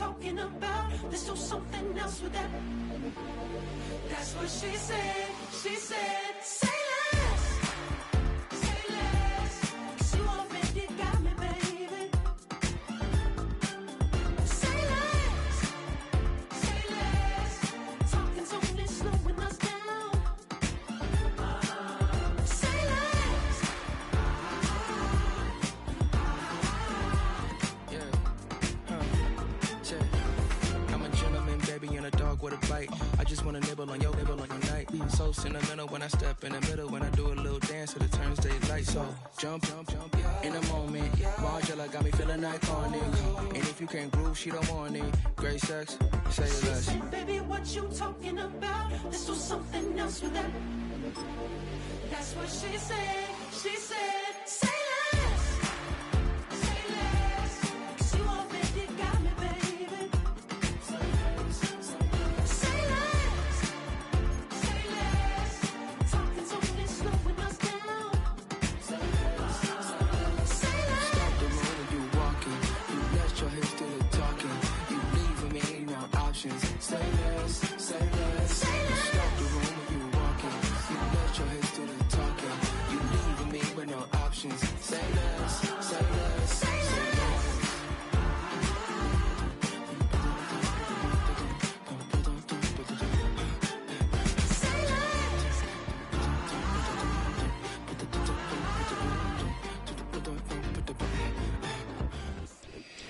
talking about. Let's do something else with that. That's what she said. She said, say less. Say less. 'Cause you already got me, baby. Say less. Say less. Talking's only slowing us down. Say less. I'm a gentleman, baby, and a dog with a bite. I just wanna nibble on your night. So sentimental when I step in the middle. When I do a little dance, it turns daylight. So jump, in a moment. Margella got me feeling iconic. And if you can't groove, she don't want it. Great sex, say less. Say, baby, what you talking about? Let's do something else with that. That's what she said. She said, say less. Say less. 'Cause you already got me, baby. Say less. Say less. Talking's only slowing us down. Say less. Say less. Stop the road when you walking. You let your hips do the talking. You leaving me no options. Say less, say less. Say You less. stop the road when you walking. You let your hips do the talking. You leaving me with no options. Say less, say less, say less.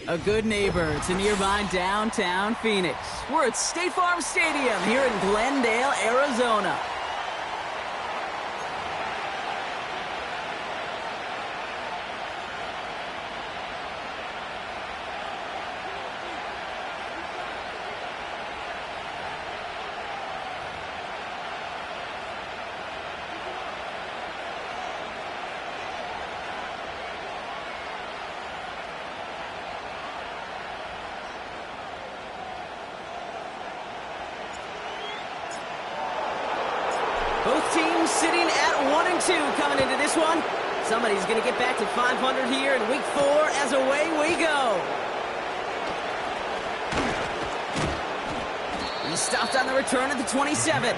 A good neighbor to nearby downtown Phoenix. We're at State Farm Stadium here in Glendale, Arizona. Both teams sitting at 1-2 coming into this one. Somebody's going to get back to 500 here in week 4 as away we go. He stopped on the return at the 27.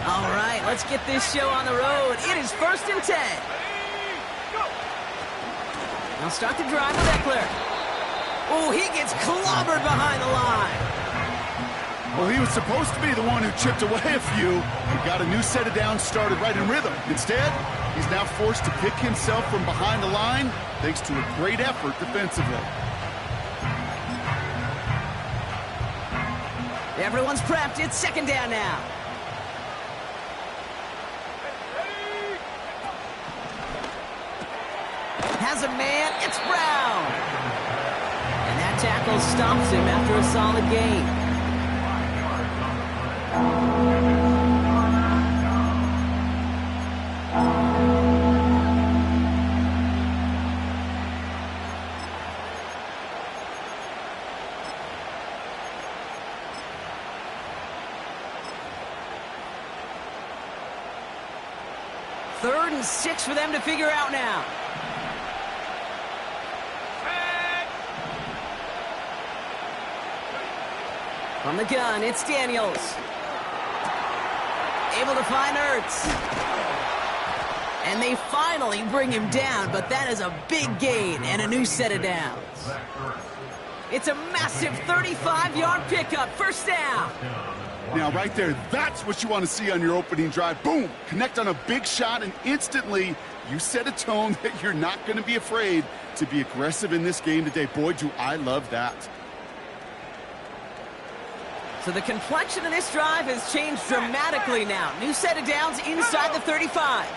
All right, let's get this show on the road. It is 1st and 10. Now start the drive with Eckler. Oh, he gets clobbered behind the line. Well, he was supposed to be the one who chipped away a few and got a new set of downs started right in rhythm. Instead, he's now forced to pick himself from behind the line thanks to a great effort defensively. Everyone's prepped. It's 2nd down now. Has a man. It's Brown. And that tackle stops him after a solid gain. Third and 6 for them to figure out now. From the gun, it's Daniels. Able to find Ertz. And they finally bring him down, but that is a big gain and a new set of downs. It's a massive 35-yard pickup, 1st down. Now, right there, that's what you want to see on your opening drive. Boom! Connect on a big shot, and instantly you set a tone that you're not going to be afraid to be aggressive in this game today. Boy, do I love that. So the complexion of this drive has changed dramatically now. New set of downs inside the 35.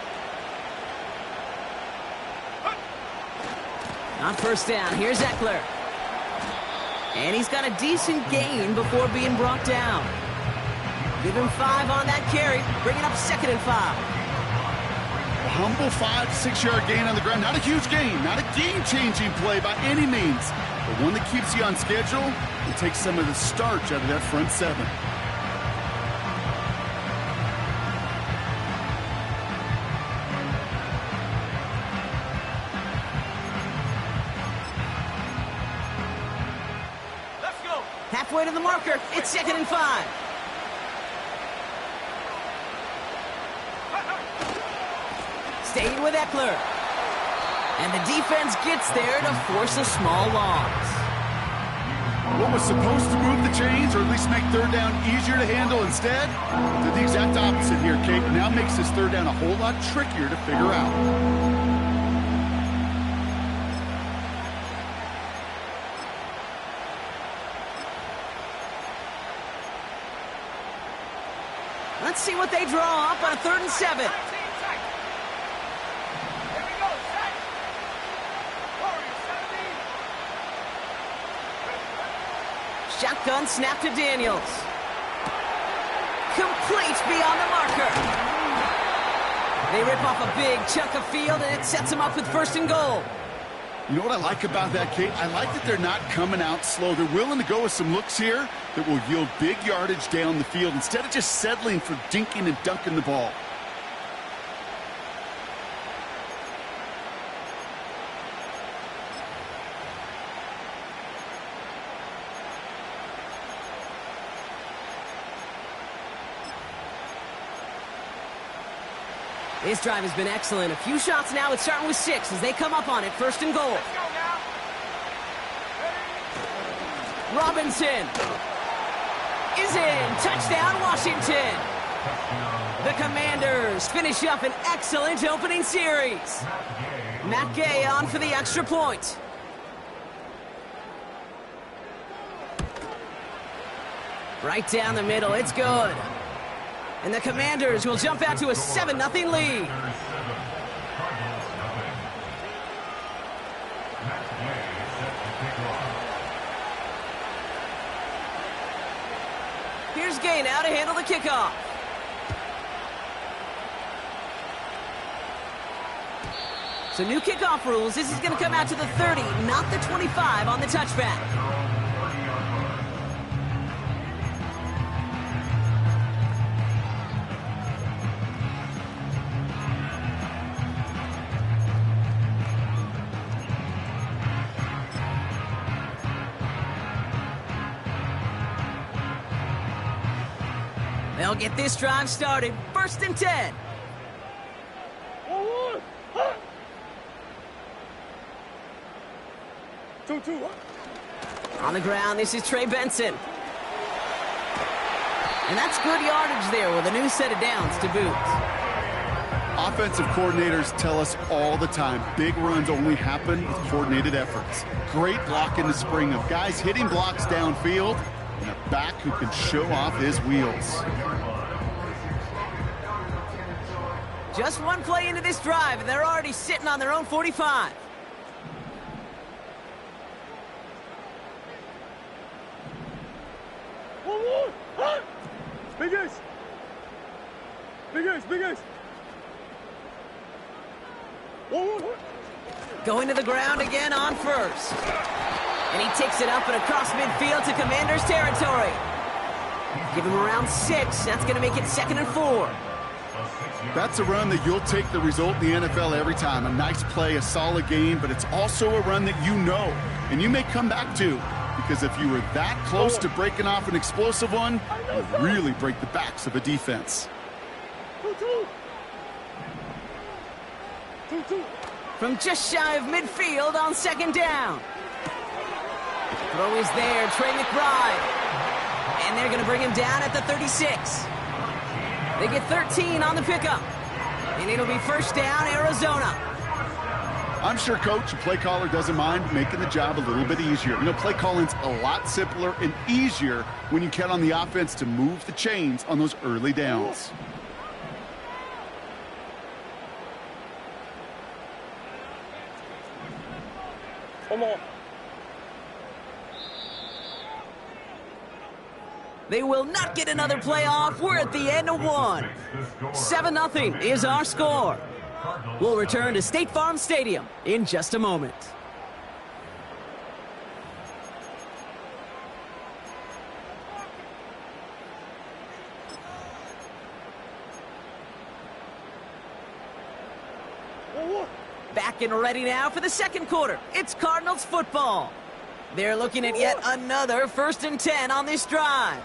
On 1st down, here's Eckler. And he's got a decent gain before being brought down. Give him 5 on that carry, bringing up 2nd and 5. A humble 5-6-yard gain on the ground. Not a huge gain, not a game-changing play by any means, but one that keeps you on schedule and takes some of the starch out of that front 7. Halfway to the marker, it's 2nd and 5. Staying with Eckler. And the defense gets there to force a small loss. What was supposed to move the chains, or at least make 3rd down easier to handle, instead did the exact opposite here, Kate. Now makes this 3rd down a whole lot trickier to figure out. Let's see what they draw up on a 3rd and 7. Shotgun snap to Daniels. Complete beyond the marker. They rip off a big chunk of field, and it sets them up with 1st and goal. You know what I like about that, Kate? I like that they're not coming out slow. They're willing to go with some looks here that will yield big yardage down the field instead of just settling for dinking and dunking the ball. This drive has been excellent. A few shots now. It's starting with 6 as they come up on it. 1st and goal. Robinson is in. Touchdown, Washington. The Commanders finish up an excellent opening series. Matt Gay on for the extra point. Right down the middle. It's good. And the Commanders will jump out to a 7-0 lead. Here's Gay now to handle the kickoff. So new kickoff rules. This is going to come out to the 30, not the 25 on the touchback. They'll get this drive started. 1st and 10. On the ground, this is Trey Benson. And that's good yardage there with a new set of downs to boot. Offensive coordinators tell us all the time, big runs only happen with coordinated efforts. Great block in the spring of guys hitting blocks downfield, and a back who can show off his wheels. Just one play into this drive, and they're already sitting on their own 45. Big ace! Big ace! Big ace! Going to the ground again on 1st. And he takes it up and across midfield to Commanders territory. Give him around 6. That's going to make it 2nd and 4. That's a run that you'll take the result in the NFL every time. A nice play, a solid game, but it's also a run that you know and you may come back to, because if you were that close to breaking off an explosive one, you really break the backs of a defense. From just shy of midfield on 2nd down. Throw is there, Trey McBride. And they're going to bring him down at the 36. They get 13 on the pickup. And it'll be 1st down, Arizona. I'm sure coach and play caller doesn't mind making the job a little bit easier. You know, play calling's a lot simpler and easier when you count on the offense to move the chains on those early downs. Come on. They will not get another playoff. We're at the end of one. 7-0 is our score. We'll return to State Farm Stadium in just a moment. Back and ready now for the second quarter. It's Cardinals football. They're looking at yet another 1st and 10 on this drive.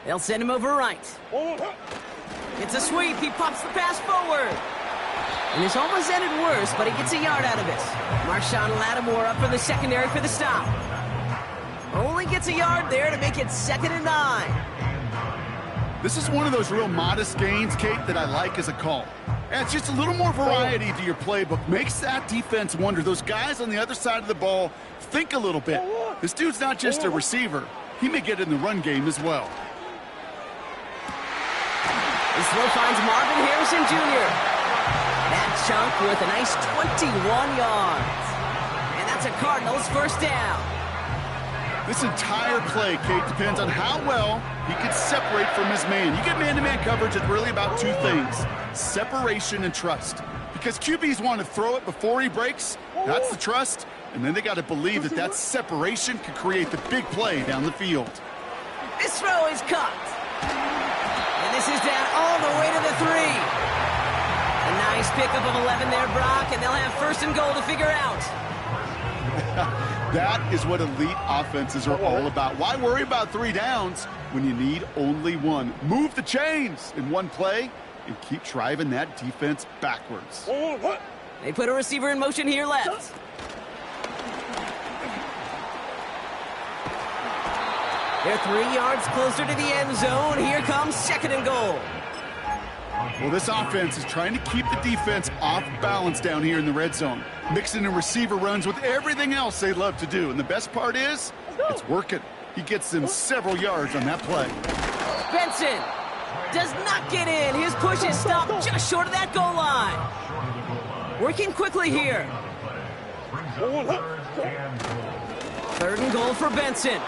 They'll send him over right. It's a sweep. He pops the pass forward. And this almost ended worse, but he gets a yard out of it. Marshawn Lattimore up for the secondary for the stop. Only gets a yard there to make it 2nd and 9. This is one of those real modest gains, Kate, that I like as a call. And it's just a little more variety to your playbook. Makes that defense wonder. Those guys on the other side of the ball think a little bit. This dude's not just a receiver. He may get in the run game as well. This throw finds Marvin Harrison Jr. That chunk with a nice 21 yards. And that's a Cardinals 1st down. This entire play, Kate, depends on how well he can separate from his man. You get man-to-man coverage, it's really about two things: separation and trust. Because QBs want to throw it before he breaks. That's the trust. And then they got to believe that that separation can create the big play down the field. This throw is caught. And this is down all the way to the 3. A nice pickup of 11 there, Brock, and they'll have 1st and goal to figure out. That is what elite offenses are all about. Why worry about 3 downs when you need only 1? Move the chains in one play and keep driving that defense backwards. They put a receiver in motion here left. They're 3 yards closer to the end zone. Here comes 2nd and goal. Well, this offense is trying to keep the defense off balance down here in the red zone, mixing in receiver runs with everything else they love to do. And the best part is, it's working. He gets them several yards on that play. Benson does not get in. His push is stopped just short of that goal line. Working quickly here. 3rd and goal for Benson.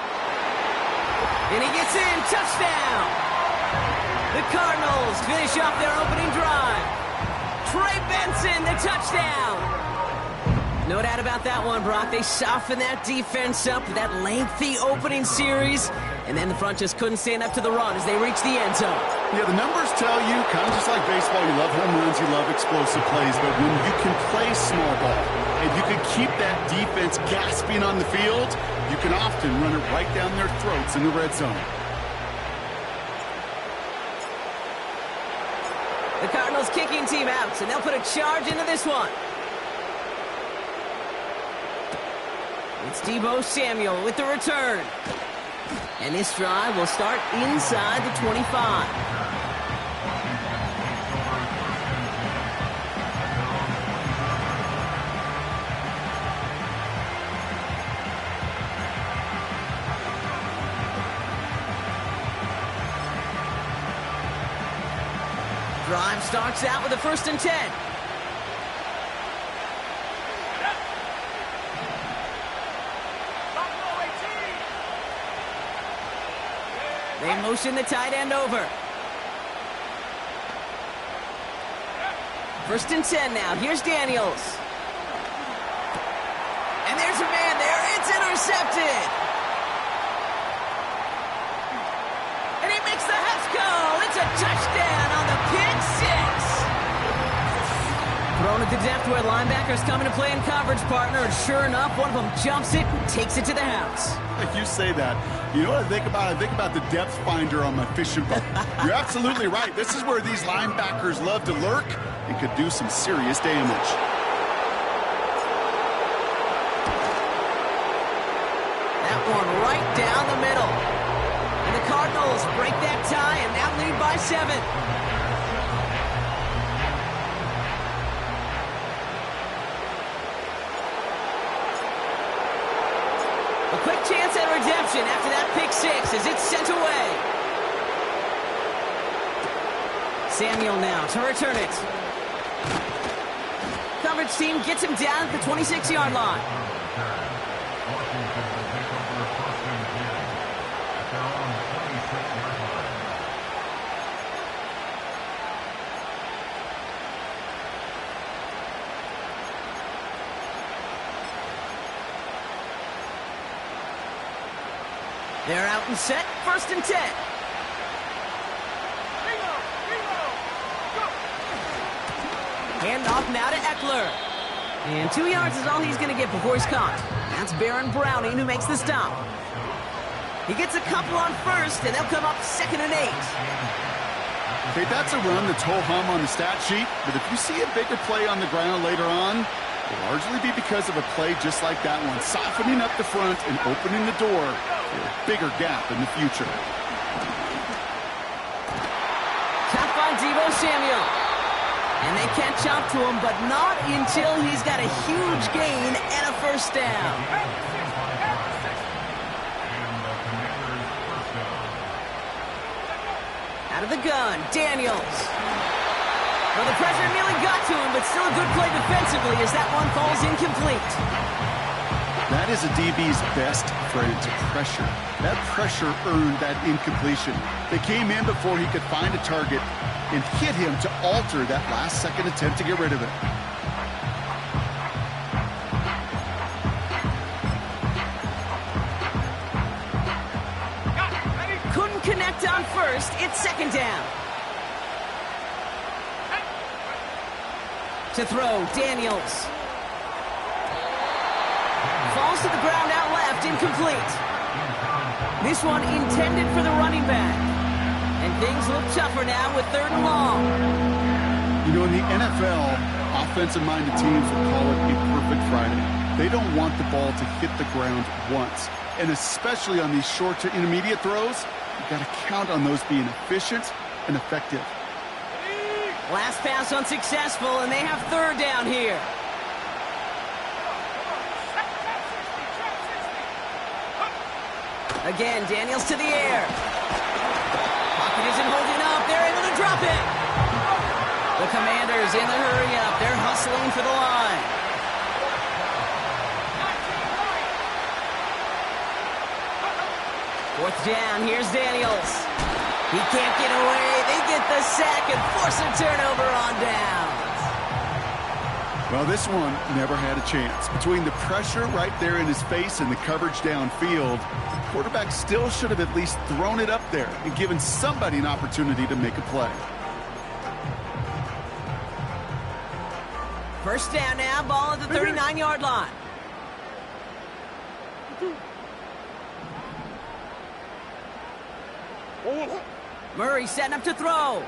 And he gets in. Touchdown. The Cardinals finish off their opening drive. Trey Benson, the touchdown. No doubt about that one, Brock. They softened that defense up with that lengthy opening series, and then the front just couldn't stand up to the run as they reached the end zone. Yeah, the numbers tell you, kind of just like baseball, you love home runs, you love explosive plays, but when you can play small ball and you can keep that defense gasping on the field, you can often run it right down their throats in the red zone. The Cardinals kicking team out, and they'll put a charge into this one. It's Deebo Samuel with the return. And this drive will start inside the 25. Drive starts out with a 1st and 10. They motion the tight end over. 1st and 10 now. Here's Daniels. And there's a man there. It's intercepted. And he makes the Hess go. It's a touchdown on the pick 6. Thrown it to depth where linebackers come into play in coverage, partner. And sure enough, one of them jumps it and takes it to the house. You say that. You know what I think about? I think about the depth finder on my fishing boat. You're absolutely right. This is where these linebackers love to lurk and could do some serious damage. That one right down the middle. And the Cardinals break that tie and now lead by 7. A quick chance at redemption after that pick 6 as it's sent away. Samuel now to return it. Coverage team gets him down at the 26-yard line. They're out and set, 1st and 10. Hand off now to Eckler. And 2 yards is all he's going to get before he's caught. That's Baron Browning who makes the stop. He gets a couple on 1st, and they'll come up 2nd and 8. Okay, that's a run that's ho-hum on the stat sheet, but if you see a bigger play on the ground later on, it'll largely be because of a play just like that one, softening up the front and opening the door for a bigger gap in the future. Tough by Deebo Samuel. And they catch up to him, but not until he's got a huge gain and a 1st down. Out of the gun, Daniels. Well, the pressure nearly got to him, but still a good play defensively as that one falls incomplete. That is a DB's best friend, pressure. That pressure earned that incompletion. They came in before he could find a target and hit him to alter that last-second attempt to get rid of it. Couldn't connect on 1st. It's 2nd down. To throw, Daniels. Falls to the ground out left, incomplete. This one intended for the running back. And things look tougher now with 3rd and long. You know, in the NFL, offensive-minded teams will call it a perfect Friday. They don't want the ball to hit the ground once. And especially on these short to intermediate throws, you've got to count on those being efficient and effective. Last pass unsuccessful, and they have 3rd down here. Again, Daniels to the air. Pocket isn't holding up. They're able to drop it. The Commanders in the hurry-up. They're hustling for the line. Fourth down. Here's Daniels. He can't get away. They get the sack and force a turnover on downs. Well, this one never had a chance. Between the pressure right there in his face and the coverage downfield, quarterback still should have at least thrown it up there and given somebody an opportunity to make a play. 1st down now, ball at the 39-yard line. Murray setting up to throw.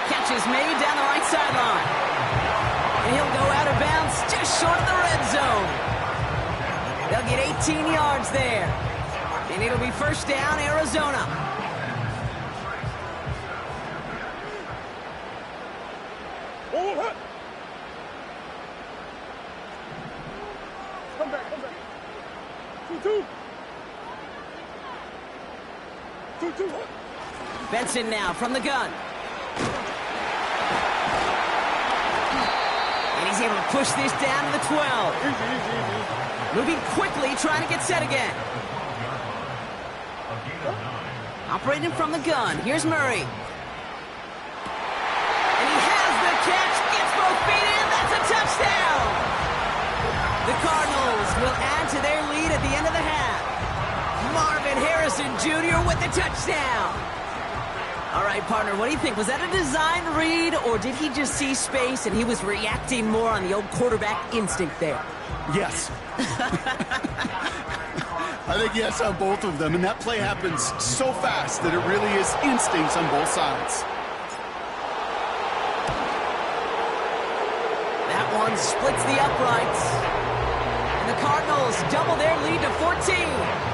Catch is made down the right sideline. And he'll go out of bounds just short of the red zone. They'll get 18 yards there. And it'll be 1st down, Arizona. Come back. 2-2. 2-2. Benson now from the gun. And he's able to push this down to the 12. Easy. Moving quickly, trying to get set again. Operating from the gun. Here's Murray. And he has the catch. Gets both feet in. That's a touchdown. The Cardinals will add to their lead at the end of the half. Marvin Harrison Jr. with the touchdown. All right, partner, what do you think? Was that a design read, or did he just see space and he was reacting more on the old quarterback instinct there? Yes. I think yes on both of them, and that play happens so fast that it really is instincts on both sides. That one splits the uprights. And the Cardinals double their lead to 14.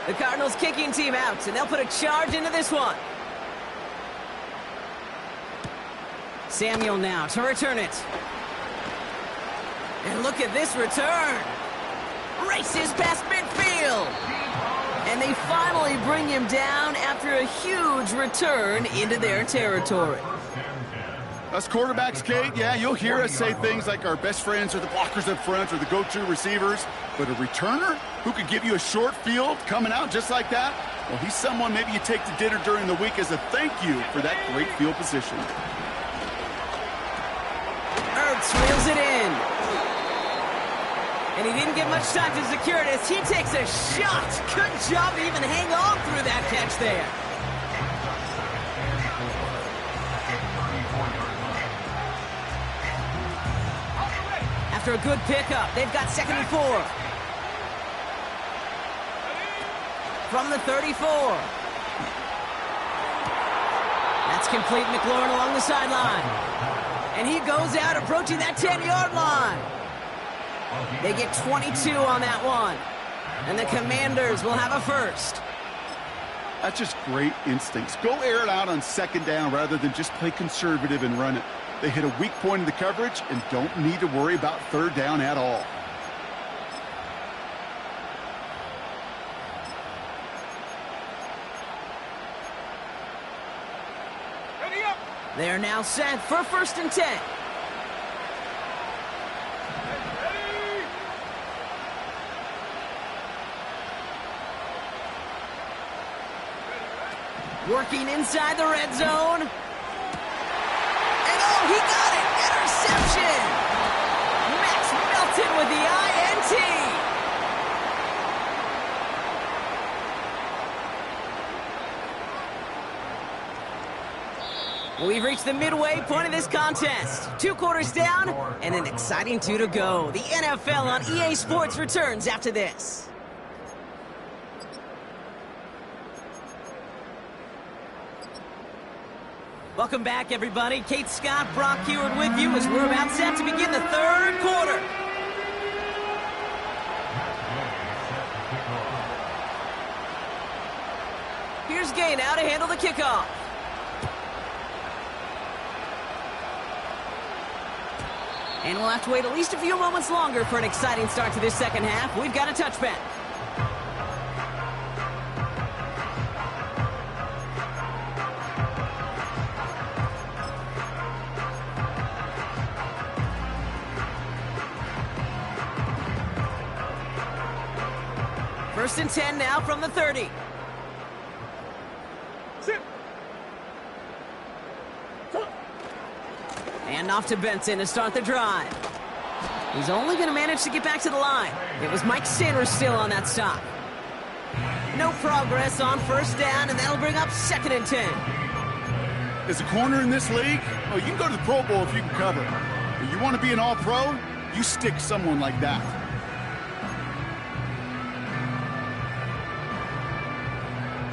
The Cardinals kicking team out, and they'll put a charge into this one. Samuel now to return it. And look at this return. Races past midfield. And they finally bring him down after a huge return into their territory. Us quarterbacks, Kate, yeah, you'll hear us say things like our best friends are the blockers up front or the go-to receivers. But a returner who could give you a short field coming out just like that, Well, he's someone maybe you take to dinner during the week as a thank you for that great field position. Ertz reels it in. And he didn't get much time to secure it as he takes a shot. Good job to even hang on through that catch there. After a good pickup, they've got 2nd and 4. From the 34. That's complete. McLaurin along the sideline. And he goes out approaching that 10-yard line. They get 22 on that one. And the Commanders will have a first. That's just great instincts. Go air it out on 2nd down rather than just play conservative and run it. They hit a weak point in the coverage and don't need to worry about 3rd down at all. They are now set for 1st and 10. Working inside the red zone. And oh, he got it! Interception! Max Melton with the INT! We've reached the midway point of this contest. 2 quarters down and an exciting 2 to go. The NFL on EA Sports returns after this. Welcome back, everybody. Kate Scott, Brock Heward with you as we're about set to begin the 3rd quarter. Here's Gay now to handle the kickoff. And we'll have to wait at least a few moments longer for an exciting start to this 2nd half. We've got a touchback. First and 10 now from the 30. Sit. And off to Benson to start the drive. He's only going to manage to get back to the line. It was Mike Sanders still on that stop. No progress on 1st down, and that'll bring up 2nd and 10. As a corner in this league, oh, you can go to the Pro Bowl if you can cover. But you want to be an all-pro, you stick someone like that.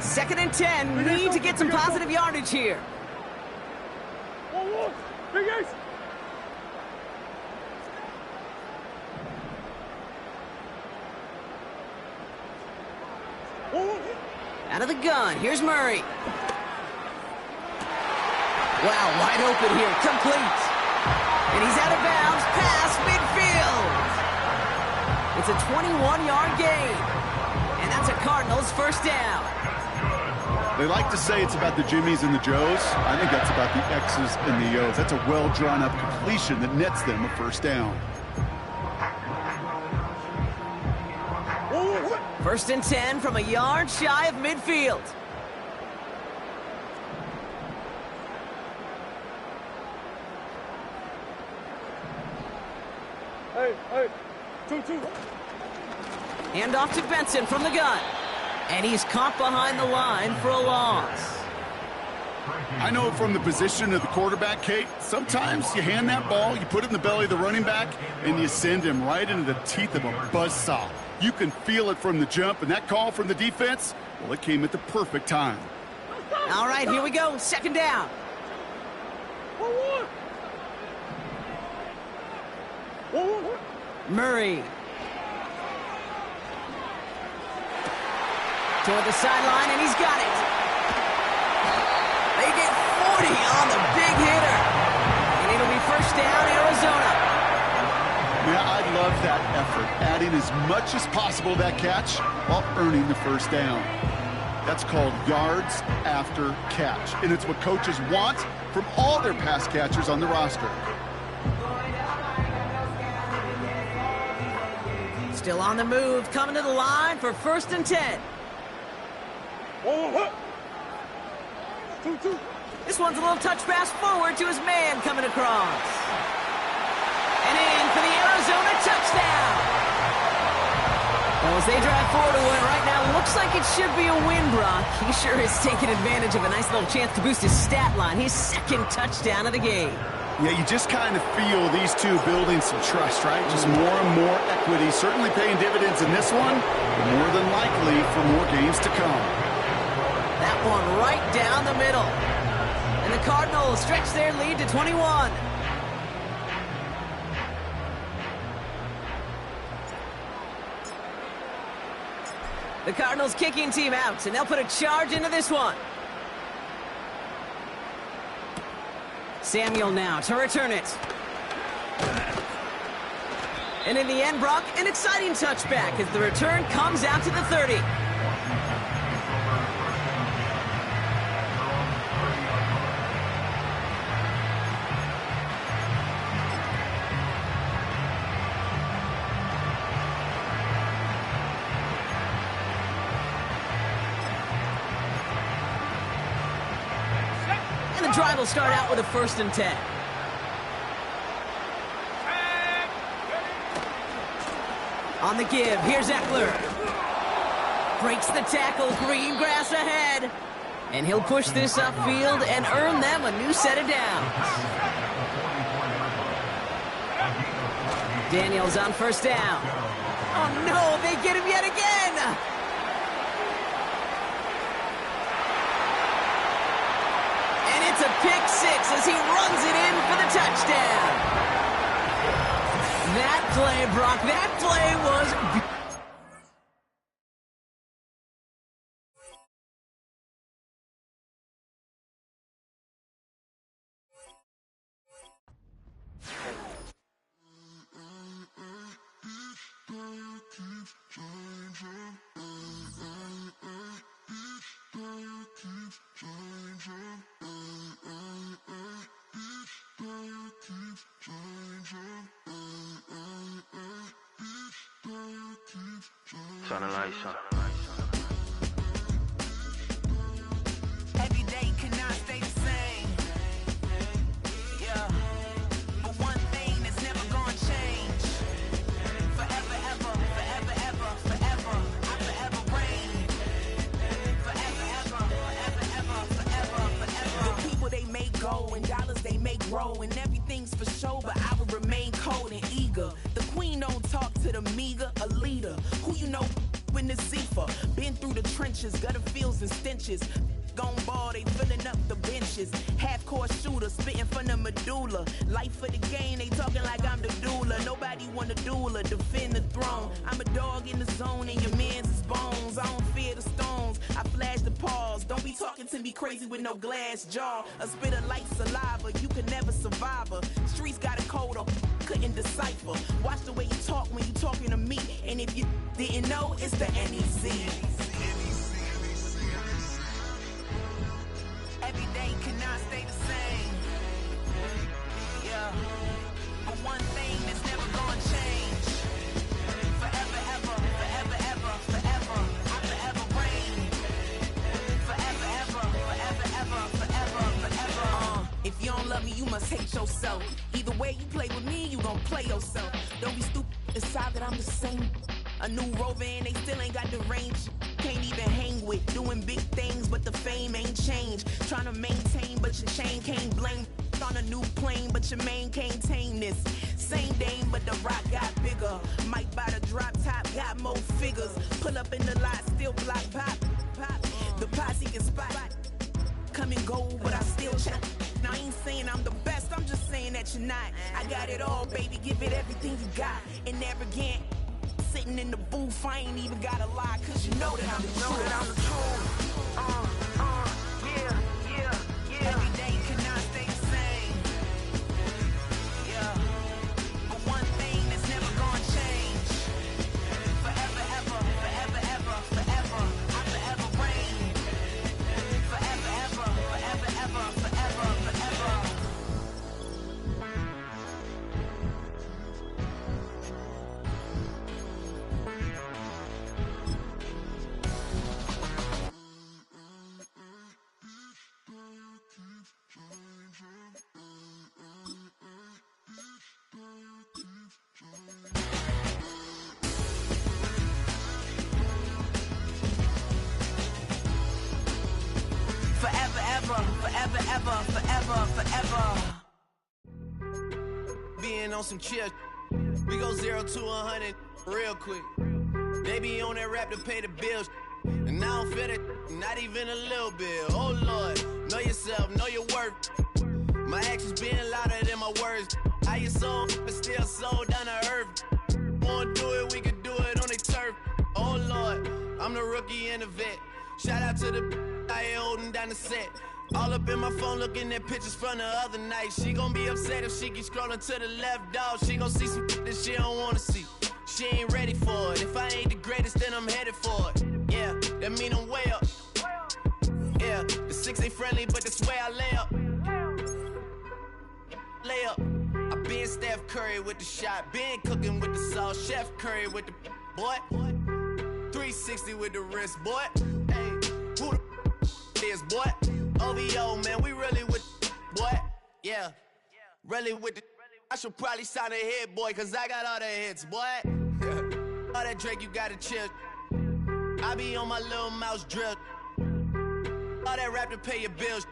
Second and 10. Need to get some positive yardage here. 1-1. Big Ace. Out of the gun. Here's Murray. Wow, wide open here. Complete. And he's out of bounds past midfield. It's a 21-yard gain. And that's a Cardinals 1st down. They like to say it's about the Jimmies and the Joes. I think that's about the X's and the O's. That's a well-drawn-up completion that nets them a 1st down. 1st and 10 from a yard shy of midfield. Hey. 2-2. Hand off to Benson from the gun. And he's caught behind the line for a loss. I know from the position of the quarterback, Kate, sometimes you hand that ball, you put it in the belly of the running back, and you send him right into the teeth of a buzzsaw. You can feel it from the jump, and that call from the defense, well, it came at the perfect time. All right, here we go. 2nd down. 1-1. Murray. Toward the sideline, and he's got it. They get 40 on the big hitter. And it'll be 1st down, Arizona. Yeah, I love that effort, adding as much as possible to that catch while earning the 1st down. That's called yards after catch, and it's what coaches want from all their pass catchers on the roster. Still on the move, coming to the line for 1st and 10. 1-1. 2-2. This one's a little touch pass forward to his man coming across. And in for the Arizona touchdown. Well, as they drive forward to what right now looks like it should be a win, Brock. He sure is taking advantage of a nice little chance to boost his stat line. His second touchdown of the game. Yeah, you just kind of feel these two building some trust, right? Just more and more equity. Certainly paying dividends in this one, but more than likely for more games to come. That one right down the middle. And the Cardinals stretch their lead to 21. The Cardinals kicking team out, and they'll put a charge into this one. Samuel now to return it. And in the end, Brock, an exciting touchback as the return comes out to the 30. The drive will start out with a 1st and 10. On the give, here's Eckler. Breaks the tackle, green grass ahead. And he'll push this upfield and earn them a new set of downs. Daniels on 1st down. Oh no, they get him yet again! It's a pick 6 as he runs it in for the touchdown. That play, Brock, that play was... Turn the lights on. Every day cannot stay the same. Yeah. But one thing that's never gonna change. Forever, ever, forever, ever, forever. I forever reign. Forever, ever, forever, ever, forever, forever. The people they make go and dollars they make grow. And everything's for show, but I will remain cold and eager. The queen don't talk to the meager, a leader. Who you know in the Zephyr, been through the trenches, gutter fields and stenches. Gone ball, they filling up the benches. Half-court shooter, spitting from the medulla. Life for the game, they talking like I'm the doula. Nobody want a doula, defend the throne. I'm a dog in the zone and your man's is bones. I don't fear the stones, I flash the paws. Don't be talking to me crazy with no glass jaw. A spit of light saliva, you can never survive her. Streets got a code up, couldn't decipher. Watch the way you talk when you talking to me. And if you didn't know, it's the NEC. Every day cannot stay the same. Yeah. But one thing that's never gonna change. Forever, ever, forever, ever, forever. I forever reign. Forever, ever, forever, ever, forever, forever. If you don't love me, you must hate yourself. Either way you play with me, you gon' play yourself. Don't be stupid, decide that I'm the same. A new rover and they still ain't got the range. Can't even hang with, doing big things, but the fame ain't changed. Trying to maintain, but your chain can't blame. On a new plane, but your main can't tame this. Same dame, but the rock got bigger. Might buy the drop top, got more figures. Pull up in the lot, still block pop. The posse can spot. Come and go, but I still check. Now I ain't saying I'm the best, I'm just saying that you're not. I got it all, baby, give it everything you got. And arrogant. Sitting in the booth, I ain't even gotta lie, cause you know that I'm the truth. Yeah, yeah, yeah. Every day cannot stay the same. Yeah. But one thing that's never gonna change. Forever, ever, forever, ever, forever. I forever reign. Forever, ever, forever, ever, forever, forever. forever, forever, forever. Being on some chill, we go 0 to 100 real quick. They be on that rap to pay the bills, and I don't feel it, not even a little bit. Oh Lord, know yourself, know your worth. My actions being louder than my words. How you so, but still so down to earth. Wanna do it, we can do it on the turf. Oh Lord, I'm the rookie and the vet. Shout out to the I ain't holding down the set. All up in my phone looking at pictures from the other night. She gon' be upset if she keep scrolling to the left, dog. She gon' see some that she don't wanna see. She ain't ready for it. If I ain't the greatest, then I'm headed for it. Yeah, that mean I'm way up. Yeah, the 6 ain't friendly, but that's where I lay up. Lay up. I been Steph Curry with the shot, been cooking with the sauce, Chef Curry with the boy. 360 with the wrist, boy. Hey, who the is, boy? OVO, man, we really with boy. Yeah, really with the. I should probably sign a hit, boy, cause I got all the hits, boy. All that Drake, you gotta chill. I be on my little mouse drill. All that rap to pay your bills.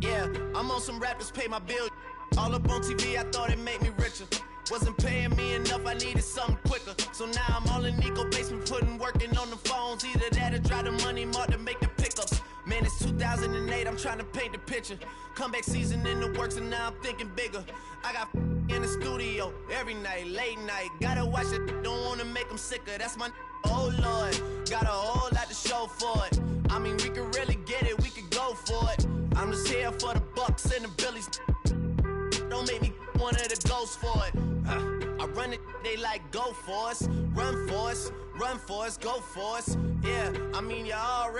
Yeah, I'm on some rappers pay my bills. All up on TV, I thought it made me richer. Wasn't paying me enough, I needed something quicker. So now I'm all in Nico basement, working on the phones. Either that or drive the money mark to make the pickups. Man, it's 2008, I'm trying to paint the picture. Comeback season in the works and now I'm thinking bigger. I got in the studio every night, late night. Gotta watch it, don't wanna make them sicker. That's my oh Lord, got a whole lot to show for it. I mean, we could really get it, we could go for it. I'm just here for the Bucks and the Billies. Don't make me one of the ghosts for it. I run it, they like go for us, run for us, go for us. Yeah, I mean you already